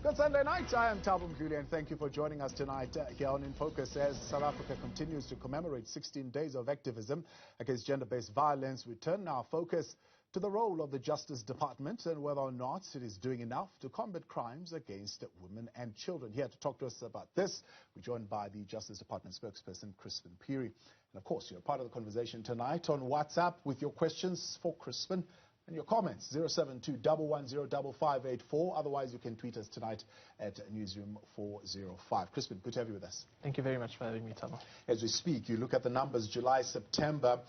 Good Sunday night. I am Thabo Mkhulu, and thank you for joining us tonight here on In Focus as South Africa continues to commemorate 16 days of activism against gender-based violence. We turn our focus to the role of the Justice Department and whether or not it is doing enough to combat crimes against women and children. Here to talk to us about this, we're joined by the Justice Department spokesperson, Chrispin Phiri. And of course, you're part of the conversation tonight on WhatsApp with your questions for Chrispin. And your comments, 072-110-5584. Otherwise, you can tweet us tonight at Newzroom 405. Chrispin, good to have you with us. Thank you very much for having me, Thabo. As we speak, you look at the numbers, July, September,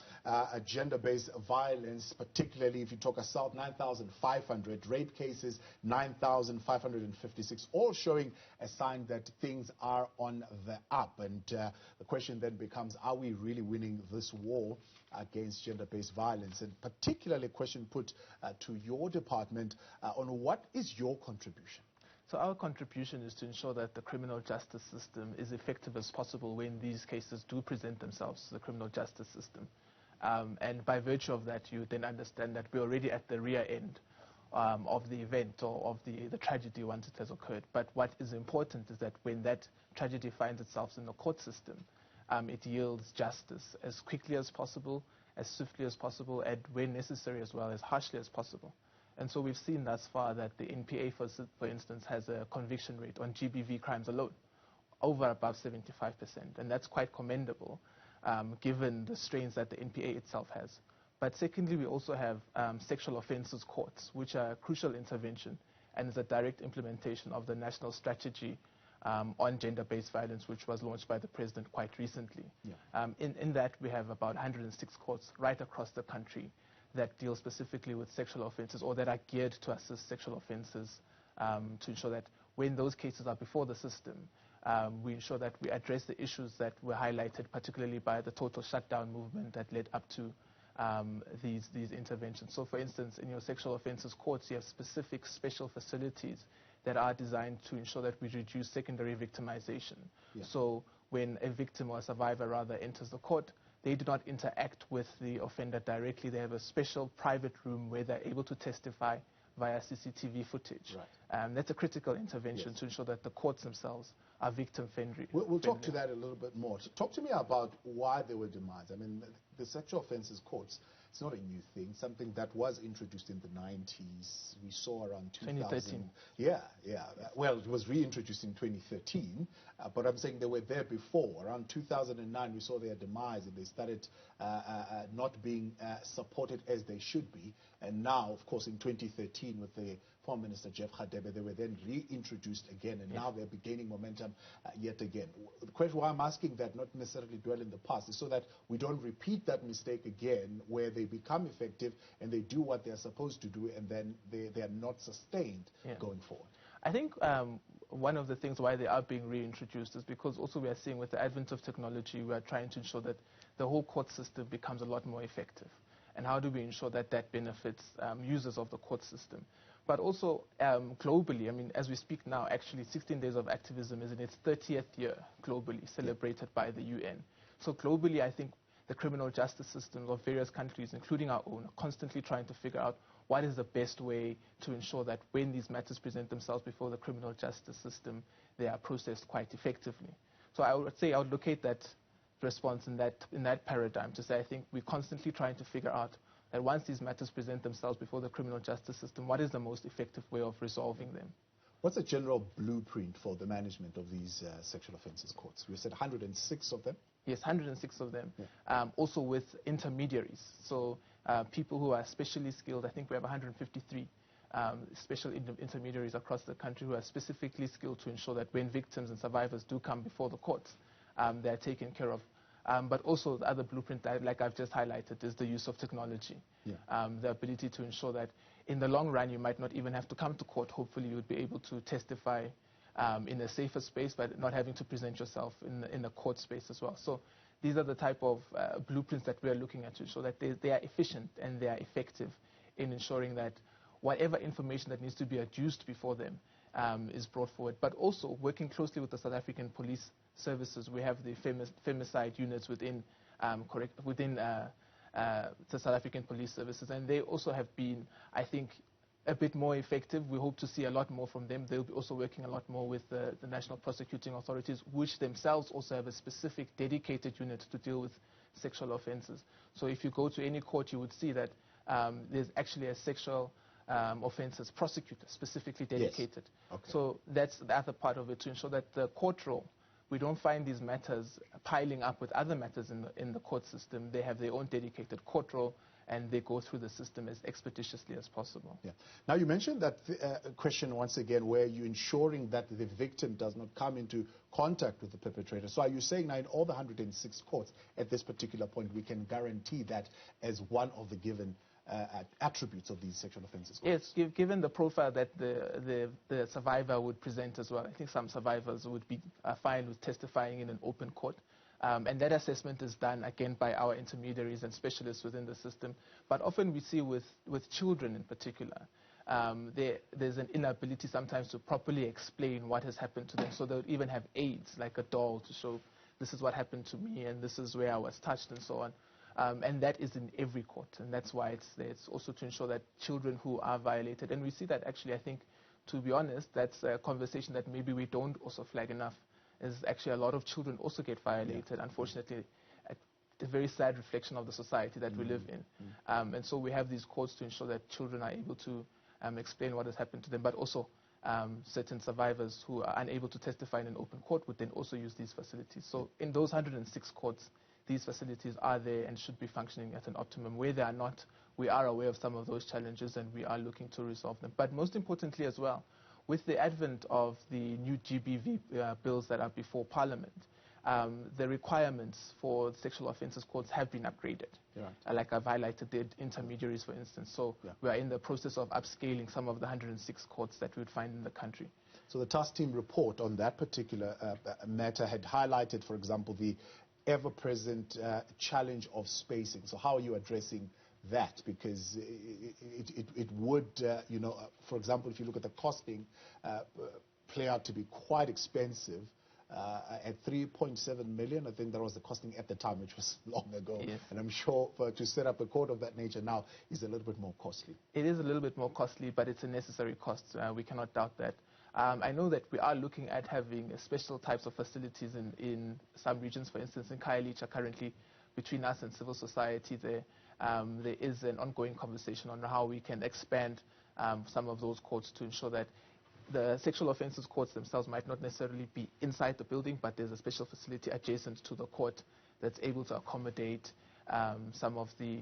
gender-based violence, particularly if you talk assault, 9,500, rape cases, 9,556, all showing a sign that things are on the up. And the question then becomes, are we really winning this war against gender-based violence? And particularly a question put to your department on what is your contribution? So our contribution is to ensure that the criminal justice system is effective as possible when these cases do present themselves to the criminal justice system. And by virtue of that, you then understand that we're already at the rear end of the event or of the tragedy once it has occurred. But what is important is that when that tragedy finds itself in the court system, it yields justice as quickly as possible, as swiftly as possible, and when necessary as well, as harshly as possible. And so we've seen thus far that the NPA, for instance, has a conviction rate on GBV crimes alone over above 75%. And that's quite commendable, given the strains that the NPA itself has. But secondly, we also have sexual offences courts, which are a crucial intervention and is a direct implementation of the national strategy on gender-based violence, which was launched by the President quite recently. Yeah. In that, we have about 106 courts right across the country that deal specifically with sexual offences or that are geared to assist sexual offences to ensure that when those cases are before the system, we ensure that we address the issues that were highlighted, particularly by the total shutdown movement that led up to these interventions. So, for instance, in your sexual offences courts, you have specific special facilities that are designed to ensure that we reduce secondary victimization. Yeah. So when a victim or a survivor rather enters the court, they do not interact with the offender directly. They have a special private room where they're able to testify via CCTV footage. Right. That's a critical intervention, yes, to ensure that the courts themselves are victim-friendly. We'll talk to that a little bit more. Talk to me about why they were demised. I mean, the sexual offences courts, it's not a new thing, something that was introduced in the 90s. We saw around 2013. Yeah. Well, it was reintroduced in 2013, but I'm saying they were there before. Around 2009, we saw their demise, and they started not being supported as they should be. And now, of course, in 2013, with the former Minister Jeff Radebe, they were then reintroduced again, and yes, now they're gaining momentum yet again. The question why I'm asking that, not necessarily dwell in the past, is so that we don't repeat that mistake again, where they become effective and they do what they're supposed to do, and then they are not sustained, yeah, going forward. I think one of the things why they are being reintroduced is because also we are seeing with the advent of technology, we are trying to ensure that the whole court system becomes a lot more effective. And how do we ensure that that benefits users of the court system? But also globally, I mean, as we speak now, actually 16 Days of Activism is in its 30th year globally, celebrated by the UN. So globally, I think the criminal justice systems of various countries, including our own, are constantly trying to figure out what is the best way to ensure that when these matters present themselves before the criminal justice system, they are processed quite effectively. So I would say I would locate that response in that paradigm to say I think we're constantly trying to figure out that once these matters present themselves before the criminal justice system, what is the most effective way of resolving them? What's a general blueprint for the management of these sexual offences courts? We said 106 of them? Yes, 106 of them. Yeah. Also with intermediaries. So people who are specially skilled. I think we have 153 special intermediaries across the country who are specifically skilled to ensure that when victims and survivors do come before the courts, they're taken care of. But also the other blueprint, like I've just highlighted, is the use of technology. Yeah. The ability to ensure that in the long run, you might not even have to come to court. Hopefully, you would be able to testify in a safer space, but not having to present yourself in the court space as well. So these are the type of blueprints that we are looking at to ensure that they are efficient and they are effective in ensuring that whatever information that needs to be adduced before them is brought forward. But also working closely with the South African police services. We have the femicide units within the South African police services, and they also have been, I think, a bit more effective. We hope to see a lot more from them. They'll be also working a lot more with the national prosecuting authorities, which themselves also have a specific dedicated unit to deal with sexual offences. So if you go to any court, you would see that there's actually a sexual offences prosecutor specifically dedicated. Yes. Okay. So that's the other part of it, to ensure that the court roll, we don't find these matters piling up with other matters in the court system. They have their own dedicated court roll, and they go through the system as expeditiously as possible. Yeah. Now, you mentioned that question once again, where you're ensuring that the victim does not come into contact with the perpetrator. So are you saying now in all the 106 courts at this particular point, we can guarantee that as one of the given attributes of these sexual offences? Yes, given the profile that the survivor would present as well. I think some survivors would be fine with testifying in an open court. And that assessment is done, again, by our intermediaries and specialists within the system. But often we see with children in particular, there's an inability sometimes to properly explain what has happened to them. So they'll even have aids, like a doll, to show this is what happened to me and this is where I was touched and so on. And that is in every court. And that's why it's there. It's also to ensure that children who are violated, and we see that actually, I think, to be honest, that's a conversation that maybe we don't also flag enough. Is actually a lot of children also get violated, unfortunately, a very sad reflection of the society that we live in. And so we have these courts to ensure that children are able to explain what has happened to them, but also certain survivors who are unable to testify in an open court would then also use these facilities. So in those 106 courts, these facilities are there and should be functioning at an optimum. Where they are not, we are aware of some of those challenges and we are looking to resolve them. But most importantly as well, with the advent of the new GBV bills that are before Parliament, the requirements for sexual offences courts have been upgraded. Right. Like I've highlighted, the intermediaries, for instance. So we are in the process of upscaling some of the 106 courts that we would find in the country. So the task team report on that particular matter had highlighted, for example, the ever-present challenge of spacing. So how are you addressing that? Because it would, for example, if you look at the costing, play out to be quite expensive. At 3.7 million, I think that was the costing at the time, which was long ago. Yes. And I'm sure to set up a court of that nature now is a little bit more costly. It is a little bit more costly, but it's a necessary cost. We cannot doubt that. I know that we are looking at having special types of facilities in some regions. For instance, in Khayelitsha currently, between us and civil society, there is an ongoing conversation on how we can expand some of those courts to ensure that the sexual offences courts themselves might not necessarily be inside the building, but there's a special facility adjacent to the court that's able to accommodate some of the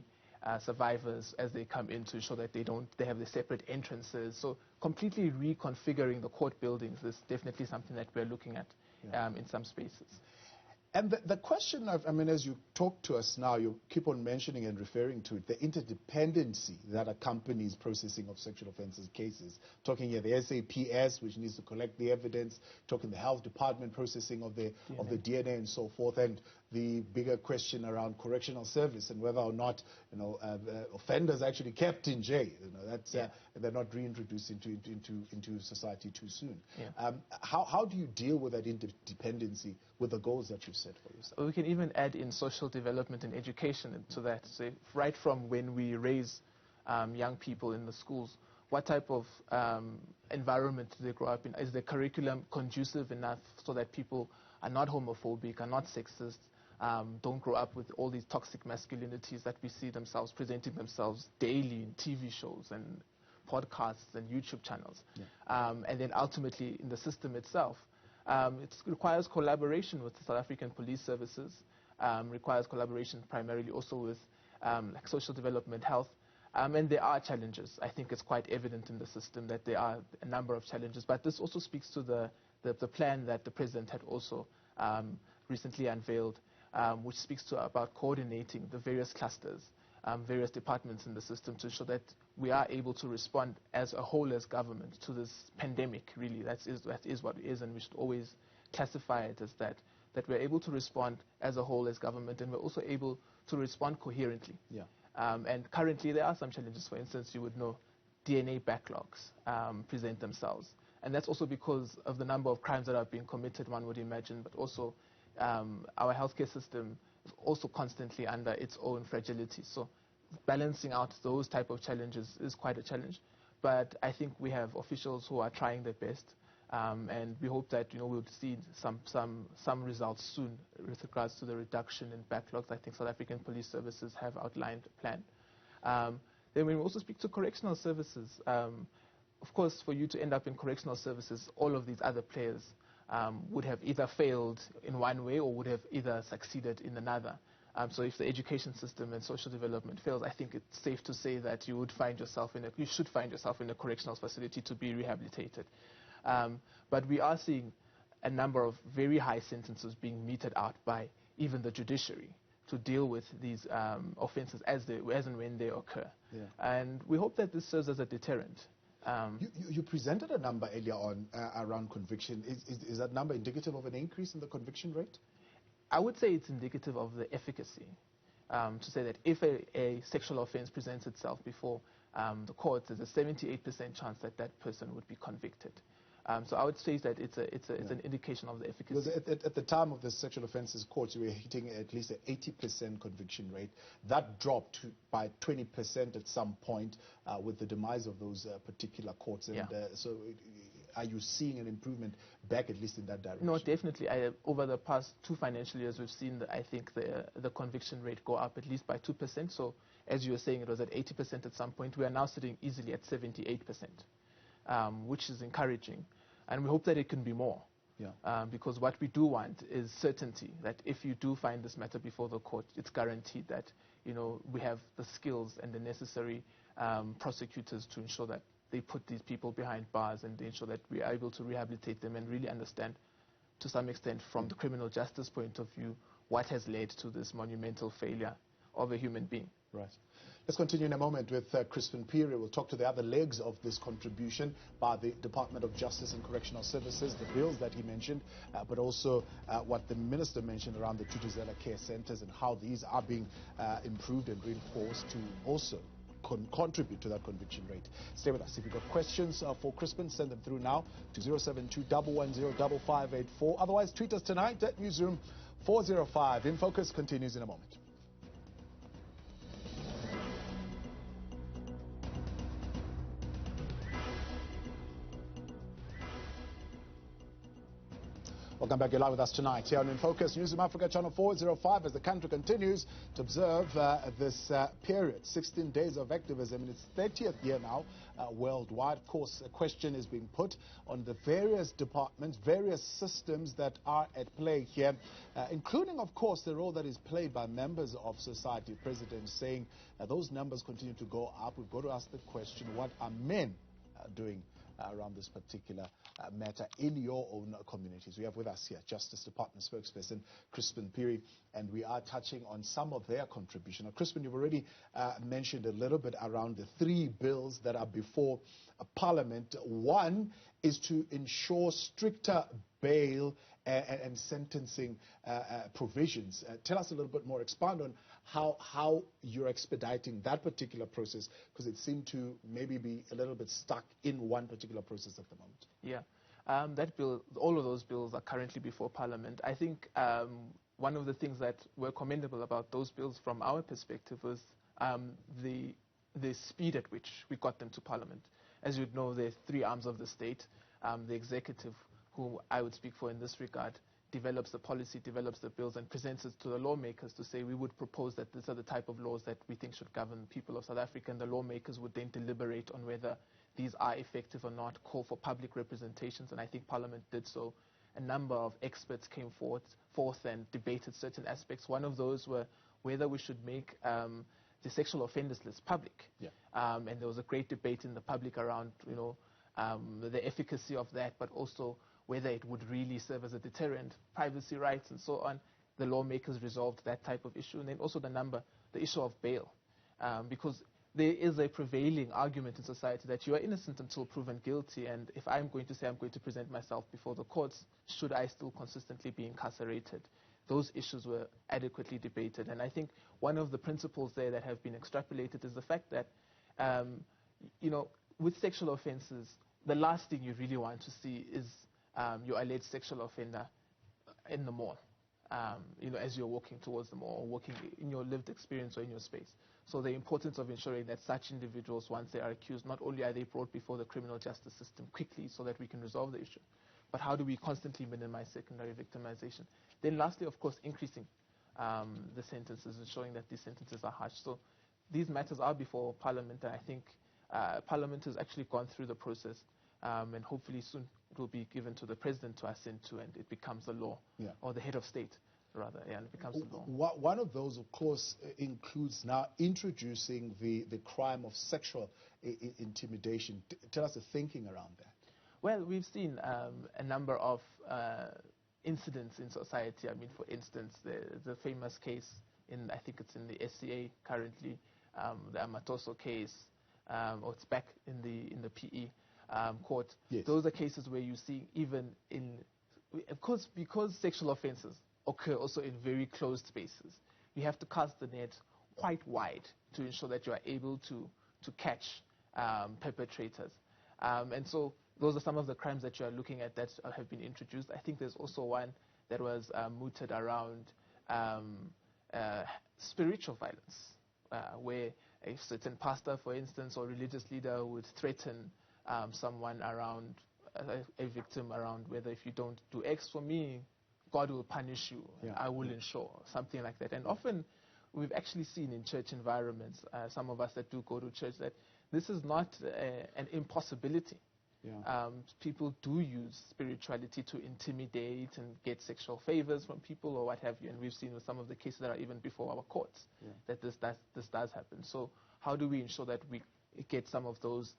survivors as they come in, to ensure that they have the separate entrances. So completely reconfiguring the court buildings is definitely something that we're looking at in some spaces. And the question of, as you talk to us now, you keep on mentioning and referring to it, the interdependency that accompanies processing of sexual offences cases. Talking here the SAPS, which needs to collect the evidence, talking the health department processing of the DNA and so forth, and the bigger question around correctional service and whether or not offenders are actually kept in jail. They're not reintroduced into society too soon. How do you deal with that interdependency with the goals that you've set for yourself? We can even add in social development and education to that. So right from when we raise young people in the schools, what type of environment do they grow up in? Is the curriculum conducive enough so that people are not homophobic, are not sexist, don't grow up with all these toxic masculinities that we see themselves presenting themselves daily in TV shows and podcasts and YouTube channels. And then ultimately in the system itself, it requires collaboration with the South African police services, requires collaboration primarily also with like social development, health. And there are challenges. I think it's quite evident in the system that there are a number of challenges. But this also speaks to the plan that the President had also recently unveiled, which speaks to about coordinating the various clusters, various departments in the system to ensure that we are able to respond as a whole as government to this pandemic, really. That is what it is, and we should always classify it as that we're able to respond as a whole as government, and we're also able to respond coherently. And currently there are some challenges. For instance, you would know DNA backlogs present themselves. And that's also because of the number of crimes that are being committed, one would imagine, but also our healthcare system is also constantly under its own fragility. So balancing out those type of challenges is quite a challenge. but I think we have officials who are trying their best, and we hope that we'll see some results soon with regards to the reduction in backlogs. I think South African Police Services have outlined a plan. Then when we also speak to correctional services, of course, for you to end up in correctional services, all of these other players would have either failed in one way or would have either succeeded in another. So if the education system and social development fails, I think it's safe to say that you should find yourself in a correctional facility to be rehabilitated. But we are seeing a number of very high sentences being meted out by even the judiciary to deal with these offences as and when they occur. Yeah. And we hope that this serves as a deterrent. You presented a number earlier on around conviction. Is that number indicative of an increase in the conviction rate? I would say it's indicative of the efficacy. To say that if a sexual offence presents itself before the courts, there's a 78% chance that that person would be convicted. So I would say that it's an indication of the efficacy. Because at the time of the sexual offences courts, you were hitting at least an 80% conviction rate. That dropped by 20% at some point with the demise of those particular courts. And so are you seeing an improvement back at least in that direction? No, definitely. Over the past 2 financial years, we've seen, I think, the conviction rate go up at least by 2%. So as you were saying, it was at 80% at some point. We are now sitting easily at 78%. Which is encouraging, and we hope that it can be more. Yeah. Because what we do want is certainty, that if you do find this matter before the court, it's guaranteed that we have the skills and the necessary prosecutors to ensure that they put these people behind bars and they ensure that we are able to rehabilitate them and really understand, to some extent, from the criminal justice point of view, what has led to this monumental failure of a human being. Right. Let's continue in a moment with Chrispin Phiri. We'll talk to the other legs of this contribution by the Department of Justice and Correctional Services, the bills that he mentioned, but also what the minister mentioned around the Tutuzela care centers and how these are being improved and reinforced to also contribute to that conviction rate. Stay with us. If you've got questions for Chrispin, send them through now to 072-110-5584. Otherwise, tweet us tonight at Newzroom 405. In Focus continues in a moment. Welcome back. You're live with us tonight here on In Focus, Newzroom Afrika, channel 405, as the country continues to observe this period, 16 days of activism in its 30th year now worldwide. Of course, a question is being put on the various departments, various systems that are at play here, including, of course, the role that is played by members of society. President saying those numbers continue to go up. We've got to ask the question, what are men doing around this particular matter in your own communities? We have with us here Justice Department spokesperson Chrispin Phiri, and we are touching on some of their contribution. Now, Chrispin, you've already mentioned a little bit around the 3 bills that are before Parliament. One is to ensure stricter bail and sentencing provisions. Tell us a little bit more, expand on how you're expediting that particular process, because it seemed to maybe be a little bit stuck in one particular process at the moment. Yeah, that bill, all of those bills are currently before Parliament. I think one of the things that were commendable about those bills from our perspective was the speed at which we got them to Parliament. As you'd know, there are 3 arms of the state. The executive, who I would speak for in this regard, develops the policy, develops the bills, and presents it to the lawmakers to say we would propose that these are the type of laws that we think should govern the people of South Africa, and the lawmakers would then deliberate on whether these are effective or not, call for public representations, and I think Parliament did so. A number of experts came forth and debated certain aspects. One of those were whether we should make the sexual offenders list public. Yeah. And there was a great debate in the public around, the efficacy of that, but also whether it would really serve as a deterrent, privacy rights and so on. The lawmakers resolved that type of issue. And then also the issue of bail. Because there is a prevailing argument in society that you are innocent until proven guilty. And if I'm going to say I'm going to present myself before the courts, should I still consistently be incarcerated? Those issues were adequately debated. And I think one of the principles there that have been extrapolated is the fact that, with sexual offenses, the last thing you really want to see is your alleged sexual offender in the mall, as you're walking towards the mall or walking in your lived experience or in your space. So the importance of ensuring that such individuals, once they are accused, not only are they brought before the criminal justice system quickly so that we can resolve the issue, but how do we constantly minimize secondary victimization? Then lastly, of course, increasing the sentences, ensuring that these sentences are harsh. So these matters are before Parliament, and I think Parliament has actually gone through the process, and hopefully soon it will be given to the President to assent to, and it becomes a law, or the head of state, rather, and it becomes a law. One of those, of course, includes now introducing the crime of sexual intimidation. Tell us the thinking around that. Well, we've seen a number of incidents in society. I mean, for instance, the famous case I think it's in the SCA currently, the Amatoso case, or it's back in the PE court. Yes. Those are cases where you see even of course, because sexual offences occur also in very closed spaces, you have to cast the net quite wide to ensure that you are able to catch perpetrators. And so those are some of the crimes that you are looking at that have been introduced. I think there's also one that was mooted around spiritual violence, where a certain pastor, for instance, or religious leader would threaten someone around a victim around whether if you don't do X for me, God will punish you, and I will ensure, something like that. And often we've actually seen in church environments, some of us that do go to church, that this is not an impossibility. People do use spirituality to intimidate and get sexual favors from people or what have you. And we've seen with some of the cases that are even before our courts that this does happen. So how do we ensure that we get some of those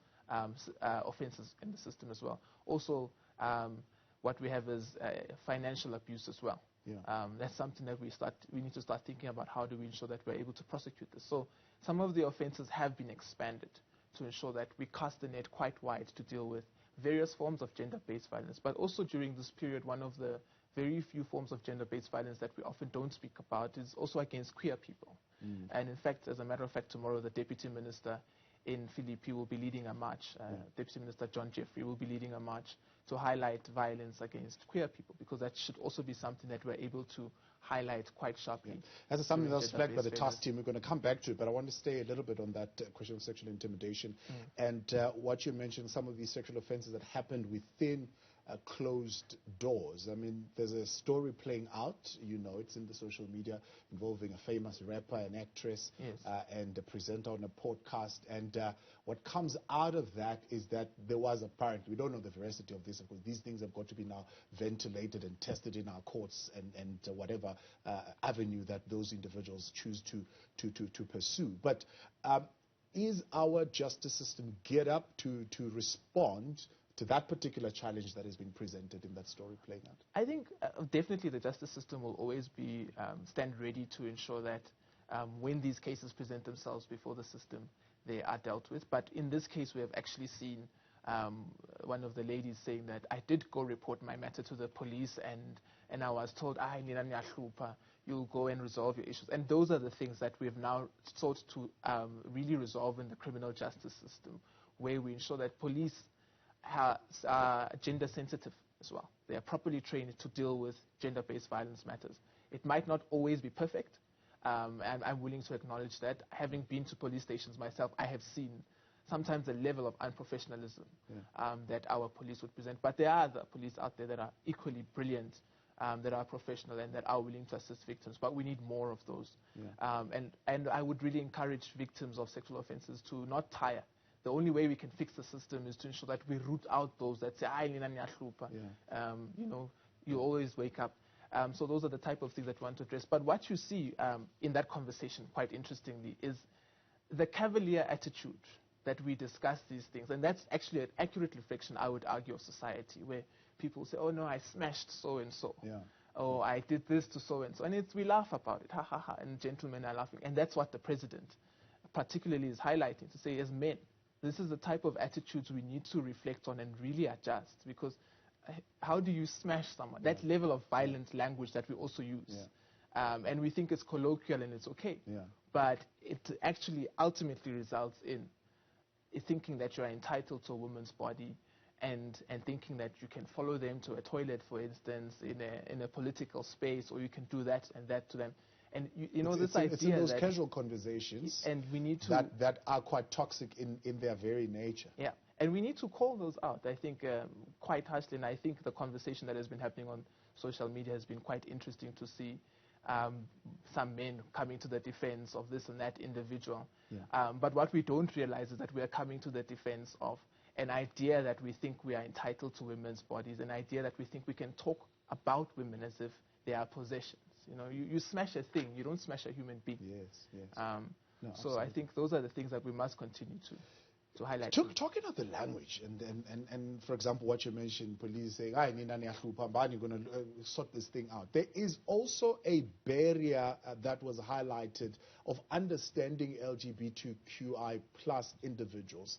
offenses in the system as well? Also, what we have is financial abuse as well. That's something that we need to start thinking about. How do we ensure that we're able to prosecute this? So some of the offenses have been expanded to ensure that we cast the net quite wide to deal with various forms of gender-based violence. But also during this period, one of the very few forms of gender-based violence that we often don't speak about is also against queer people. And in fact, as a matter of fact, tomorrow the Deputy Minister in Philippi will be leading a march. Deputy Minister John Jeffrey will be leading a march to highlight violence against queer people, because that should also be something that we're able to highlight quite sharply. As something that was flagged by the task team, we're going to come back to it, but I want to stay a little bit on that question of sexual intimidation and what you mentioned, some of these sexual offences that happened within closed doors. I mean, there's a story playing out, it's in the social media, involving a famous rapper, an actress, and a presenter on a podcast. And what comes out of that is that there was apparently, we don't know the veracity of this, of course, these things have got to be now ventilated and tested in our courts and whatever avenue that those individuals choose to pursue. But is our justice system geared up to respond to that particular challenge that has been presented in that story playing out? I think definitely the justice system will always be stand ready to ensure that when these cases present themselves before the system, they are dealt with. But in this case, we have actually seen one of the ladies saying that I did go report my matter to the police, and I was told, you'll go and resolve your issues. And those are the things that we've now sought to really resolve in the criminal justice system, where we ensure that police are gender sensitive as well. They are properly trained to deal with gender-based violence matters. It might not always be perfect, and I'm willing to acknowledge that. Having been to police stations myself, I have seen sometimes a level of unprofessionalism that our police would present. But there are other police out there that are equally brilliant, that are professional and that are willing to assist victims. But we need more of those. And I would really encourage victims of sexual offences to not tire. The only way we can fix the system is to ensure that we root out those that say, you always wake up. So those are the type of things that we want to address. But what you see in that conversation, quite interestingly, is the cavalier attitude that we discuss these things. And that's actually an accurate reflection, I would argue, of society, where people say, oh, no, I smashed so-and-so. Oh, I did this to so-and-so. And we laugh about it, ha, ha, ha, and gentlemen are laughing. And that's what the president particularly is highlighting, to say, as men, this is the type of attitudes we need to reflect on and really adjust, because how do you smash someone? That level of violent language that we also use. And we think it's colloquial and it's okay. But it actually ultimately results in thinking that you're entitled to a woman's body and thinking that you can follow them to a toilet, for instance, in a political space, or you can do that and that to them. And you know, this it's in idea those that casual conversations and we need to that are quite toxic in their very nature. Yeah, and we need to call those out, I think, quite harshly. And I think the conversation that has been happening on social media has been quite interesting to see. Some men coming to the defense of this and that individual. Yeah. But what we don't realize is that we are coming to the defense of an idea that we think we are entitled to women's bodies, an idea that we think we can talk about women as if they are possessions. You know, you smash a thing, you don't smash a human being. Yes, yes. So absolutely. I think those are the things that we must continue to highlight. Talking of the language and for example, what you mentioned, police saying, "I need you're going to sort this thing out." There is also a barrier that was highlighted of understanding LGBTQI plus individuals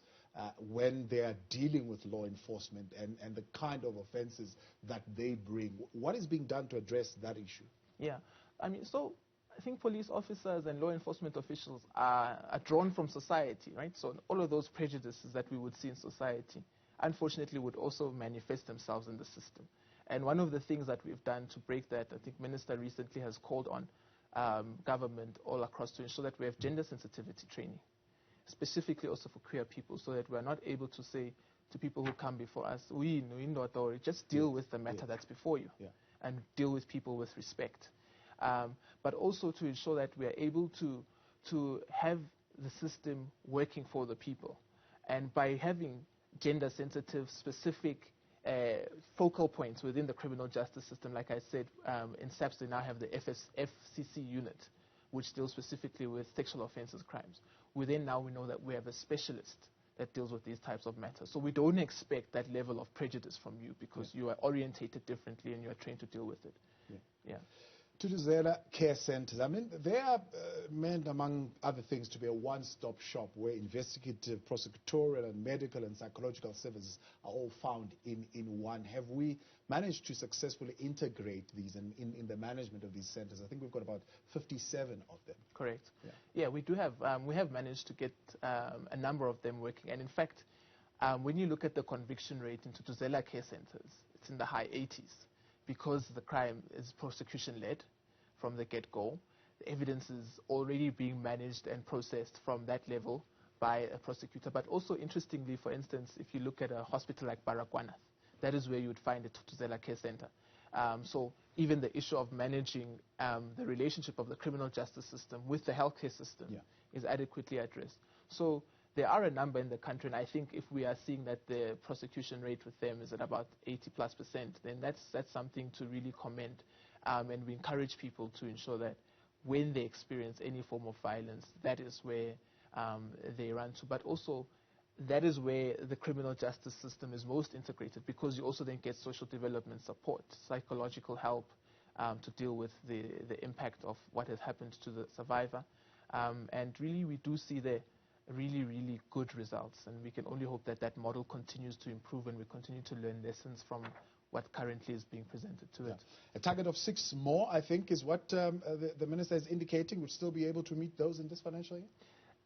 when they are dealing with law enforcement and the kind of offenses that they bring. What is being done to address that issue? Yeah, I mean, so I think police officers and law enforcement officials are drawn from society, right? So all of those prejudices that we would see in society, unfortunately, would also manifest themselves in the system. And one of the things that we've done to break that, I think Minister recently has called on government all across to ensure that we have gender sensitivity training, specifically also for queer people, so that we're not able to say to people who come before us, we know authority, just deal with the matter that's before you and deal with people with respect. But also to ensure that we are able to have the system working for the people. And by having gender-sensitive, specific focal points within the criminal justice system, like I said, in SAPS they now have the FCC unit, which deals specifically with sexual offences crimes. Within now we know that we have a specialist that deals with these types of matters. So we don't expect that level of prejudice from you because you are orientated differently and you are trained to deal with it. Yeah. Thuthuzela Care Centers, I mean, they are meant, among other things, to be a one-stop shop where investigative, prosecutorial, and medical and psychological services are all found in one. Have we managed to successfully integrate these in the management of these centers? I think we've got about 57 of them. Correct. Yeah, we do have. We have managed to get a number of them working. And in fact, when you look at the conviction rate in Thuthuzela Care Centers, it's in the high 80s. Because the crime is prosecution-led from the get-go. The evidence is already being managed and processed from that level by a prosecutor. But also, interestingly, for instance, if you look at a hospital like Baragwanath, that is where you would find the Thuthuzela Care Center. So even the issue of managing the relationship of the criminal justice system with the healthcare system is adequately addressed. So there are a number in the country, and I think if we are seeing that the prosecution rate with them is at about 80+%, then that's something to really commend. And we encourage people to ensure that when they experience any form of violence, that is where they run to. But also, that is where the criminal justice system is most integrated, because you also then get social development support, psychological help to deal with the impact of what has happened to the survivor. And really, we do see the really, really good results, and we can only hope that that model continues to improve and we continue to learn lessons from what currently is being presented to it. A target of 6 more, I think, is what the minister is indicating. Would still be able to meet those in this financial year?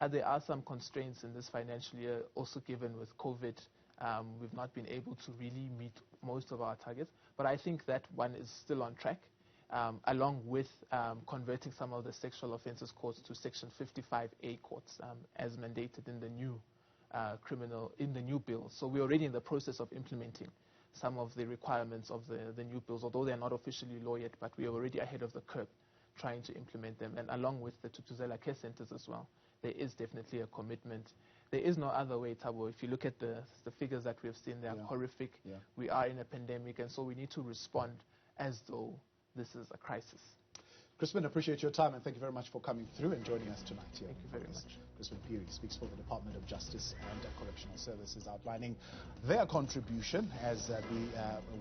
There are some constraints in this financial year, also given with COVID. We've not been able to really meet most of our targets, but I think that one is still on track. Along with converting some of the sexual offences courts to Section 55A courts, as mandated in the new new bill. So we're already in the process of implementing some of the requirements of the new bills, although they're not officially law yet, but we're already ahead of the curve trying to implement them. And along with the Thuthuzela Care Centers as well, there is definitely a commitment. There is no other way, Thabo. If you look at the figures that we have seen, they are horrific. We are in a pandemic, and so we need to respond as though this is a crisis. Chrispin, appreciate your time, and thank you very much for coming through and joining us tonight here. Thank you very much. Chrispin Phiri speaks for the Department of Justice and Correctional Services, outlining their contribution as the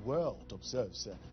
world observes